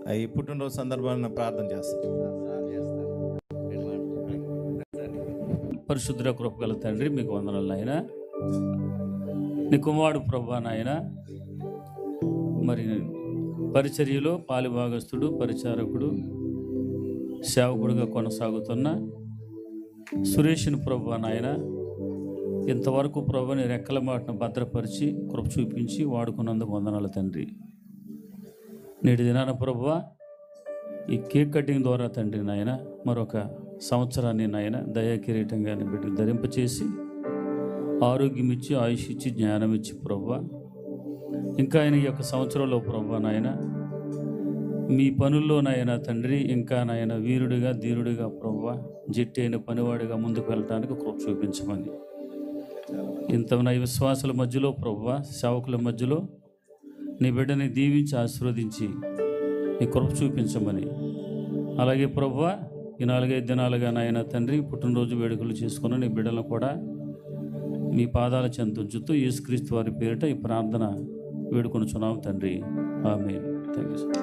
అవి పుట్టినరోజు సందర్భాన్ని ప్రార్థన చేస్తాను. పరిశుద్ధ కృపగల తండ్రి, మీకు వందనాలు నాయన. నీ కుమారుడు ప్రభువా నాయన, మరి పరిచర్యలో పాలిభాగస్తుడు, పరిచారకుడు, సేవకుడుగా కొనసాగుతున్న సురేష్ని ప్రభువా నాయన, ఇంతవరకు ప్రభుని రెక్కల మాటను భద్రపరిచి కృప చూపించి వాడుకున్నందుకు వందనాలు తండ్రి. నేటి దినాన ప్రభువా, ఈ కేక్ కటింగ్ ద్వారా తండ్రి నాయన మరొక సంవత్సరాన్ని నాయన దయా కిరీటంగా బిడ్డకు ధరింపచేసి ఆరోగ్యం ఇచ్చి, ఆయుష్ ఇచ్చి, జ్ఞానం ఇచ్చి ప్రభువా, ఇంకా ఆయన ఈ యొక్క సంవత్సరంలో ప్రభువా నాయన మీ పనుల్లో నాయన తండ్రి ఇంకా నాయన వీరుడిగా, ధీరుడిగా ప్రభువా, జట్టి అయిన పనివాడిగా ముందుకు వెళ్ళటానికి కృప చూపించమని, ఇంత నా విశ్వాసుల మధ్యలో ప్రభువా, సేవకుల మధ్యలో నీ బిడ్డని దీవించి ఆశీర్వదించి నీ కృప చూపించమని, అలాగే ప్రభువా ఈ 4-5 దినాలుగా నాయన తండ్రి పుట్టినరోజు వేడుకలు చేసుకున్న నీ బిడ్డలను కూడా మీ పాదాల చెంత ఉంచుతూ యేసుక్రీస్తు వారి పేరిట ఈ ప్రార్థన వేడుకొనుచున్నాం తండ్రి. ఆమేన్. Thank you sir.